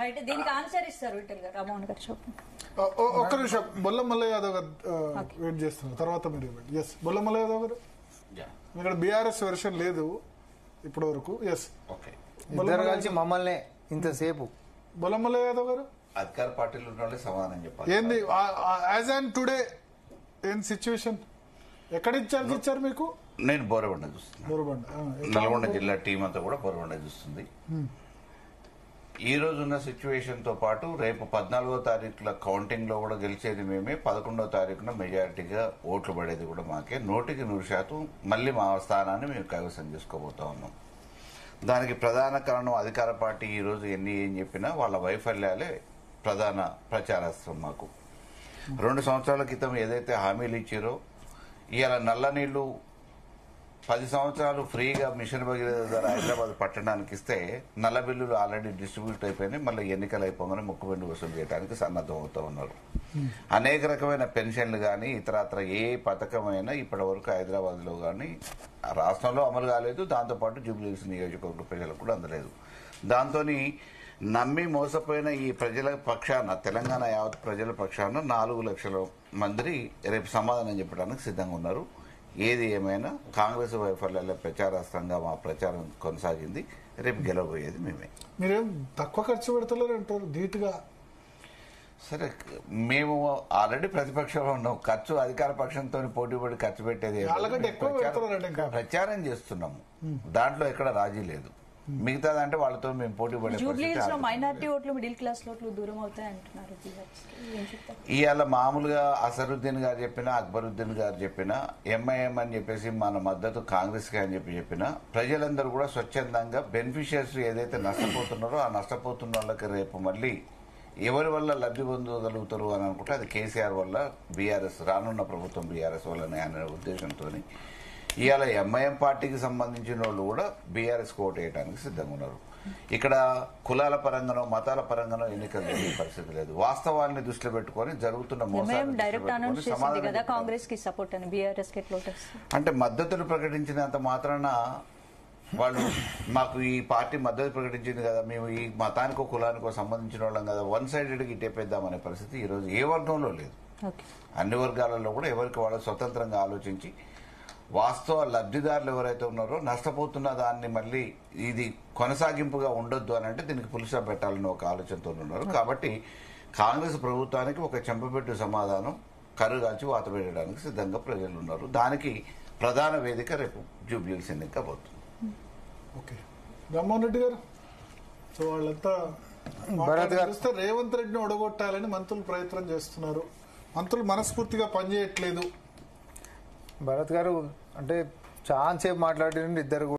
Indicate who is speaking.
Speaker 1: Right, దీనికి answer ఇస్తారు విఠల్ గారు. రామ్మోహన్ గారు చెప్పండి.
Speaker 2: ఒక్క నిమిషం, బొల్ల మల్ల యాదవ్ గారు వెయిట్ చేస్తున్నారు, తర్వాత మీరు ఎస్ బొల్ల మల్ల యాదవ్ గారు. ఇక్కడ బీఆర్ఎస్ వెర్షన్ లేదు ఇప్పటి వరకు. ఎస్,
Speaker 3: ఇద్దరు కలిసి మమ్మల్ని ఇంతసేపు.
Speaker 2: బొల్ల మల్ల యాదవ్ గారు
Speaker 4: అధికార పార్టీలో ఉన్న సమాధానం చెప్పాలి.
Speaker 2: ఏంది యాజ్ ఆన్ టుడే ఏం సిచ్యువేషన్? ఎక్కడ ఇచ్చారు మీకు?
Speaker 4: నేను బోరబండ చూస్తున్నాను. నల్గొండ జిల్లా టీం అంతా కూడా బోరబండ చూస్తుంది. ఈ రోజు ఉన్న సిచ్యువేషన్ తో పాటు రేపు 14వ తారీఖుల కౌంటింగ్ లో కూడా గెలిచేది మేమే, 11వ తారీఖున మెజారిటీగా ఓట్లు పడేది కూడా మాకే. 100% మళ్ళీ మా స్థానాన్ని మేము కైవసం చేసుకోబోతా ఉన్నాం. దానికి ప్రధాన కారణం అధికార పార్టీ ఈ రోజు ఏం చెప్పినా వాళ్ళ వైఫల్యాలే ప్రధాన ప్రచారాస్త్రం. మాకు 2 సంవత్సరాల క్రితం ఏదైతే హామీలు ఇచ్చారో, ఇవాళ నల్ల నీళ్లు 10 సంవత్సరాలు ఫ్రీగా మిషన్ భగీరథ ద్వారా హైదరాబాద్ పట్టణానికి ఇస్తే నల్ల బిల్లులు ఆల్రెడీ డిస్ట్రిబ్యూట్ అయిపోయినాయి. మళ్ళీ ఎన్నికలు అయిపోగానే ముక్కుబిండు వసూలు చేయడానికి సన్నద్ధం అవుతూ ఉన్నారు. అనేక రకమైన పెన్షన్లు కానీ ఇతరత్ర ఏ పథకమైనా ఇప్పటి వరకు హైదరాబాద్ లో కానీ రాష్ట్రంలో అమలు కాలేదు. దాంతోపాటు జూబ్లీహిల్స్ నియోజకవర్గ ప్రజలకు కూడా అందలేదు. దాంతో నమ్మి మోసపోయిన ఈ ప్రజల పక్షాన, తెలంగాణ యావత్ ప్రజల పక్షాన 4 లక్షల మంది రేపు సమాధానం చెప్పడానికి సిద్ధంగా ఉన్నారు. ఏది ఏమైనా కాంగ్రెస్ వైఫల్యాల ప్రచారాస్త్రంగా మా ప్రచారం కొనసాగింది. రేపు గెలవబోయేది మేమే.
Speaker 2: మీరేం తక్కువ ఖర్చు పెడతలేరు అంటారు ధీటుగా.
Speaker 4: సరే, మేము ఆల్రెడీ ప్రతిపక్షంలో ఉన్నాం. ఖర్చు అధికార పక్షంతో పోటీ పడి ఖర్చు పెట్టేది ప్రచారం చేస్తున్నాము. దాంట్లో ఎక్కడ రాజీ లేదు. మిగతాదంటే వాళ్ళతో మేము పోటీ పడే.
Speaker 1: జూబ్లీహిల్స్ లో మైనారిటీ ఓట్లు మిడిల్ క్లాస్ ఓట్లు దూరం అవుతాయి అంటున్నారు.
Speaker 4: ఇవాళ మామూలుగా అసరుద్దీన్ గారు చెప్పినా, అక్బరుద్దీన్ గారు చెప్పినా, ఎంఐఎం అని చెప్పేసి మన మద్దతు కాంగ్రెస్ కి అని చెప్పినా ప్రజలందరూ కూడా స్వచ్ఛందంగా బెనిఫిషియర్స్ ఏదైతే నష్టపోతున్నారో ఆ నష్టపోతున్న వాళ్ళకి రేపు మళ్ళీ ఎవరి వల్ల లబ్ధి పొందగలుగుతారు అని అనుకుంటే అది కేసీఆర్ వల్ల, బీఆర్ఎస్ రానున్న ప్రభుత్వం బీఆర్ఎస్ వల్లనే అనే ఉద్దేశంతో ఇవాళ ఎంఐఎం పార్టీకి సంబంధించిన వాళ్ళు కూడా బీఆర్ఎస్ ఓటు వేయడానికి సిద్ధంగా ఉన్నారు. ఇక్కడ కులాల పరంగానో మతాల పరంగానో ఎన్నికలు జరిగే పరిస్థితి లేదు. వాస్తవాన్ని దృష్టిలో పెట్టుకుని జరుగుతున్న అంటే మద్దతులు ప్రకటించినంత మాత్రాన వాళ్ళు మాకు ఈ పార్టీ మద్దతు ప్రకటించింది కదా, మేము ఈ మతానికో కులానికో సంబంధించిన వాళ్ళం కదా, వన్ సైడెడ్ గా ఇటేపేద్దామనే పరిస్థితి ఈ రోజు ఏ వర్గంలో లేదు. అన్ని వర్గాలలో కూడా ఎవరికి వాళ్ళు స్వతంత్రంగా ఆలోచించి వాస్తవ లబ్ధిదారులు ఎవరైతే ఉన్నారో నష్టపోతున్న దాన్ని మళ్ళీ ఇది కొనసాగింపుగా ఉండొద్దు అని అంటే దీనికి పులుసా పెట్టాలని ఒక ఆలోచనతో ఉన్నారు. కాబట్టి కాంగ్రెస్ ప్రభుత్వానికి ఒక చెంపపెట్టు సమాధానం కరుగాల్చి వాత పెట్టడానికి సిద్ధంగా ప్రజలు ఉన్నారు. దానికి ప్రధాన వేదిక రేపు జూబ్లీహిల్స్ ఎన్నిక పోతుంది.
Speaker 2: ఓకే, రామ్మోహన్ రెడ్డి గారు, సో వాళ్ళంతా రేవంత్ రెడ్డిని ఒడగొట్టాలని మంత్రులు ప్రయత్నం చేస్తున్నారు. మంత్రులు మనస్ఫూర్తిగా పనిచేయట్లేదు.
Speaker 3: భరత్ గారు అంటే చాలా సేపు మాట్లాడినండి ఇద్దరు.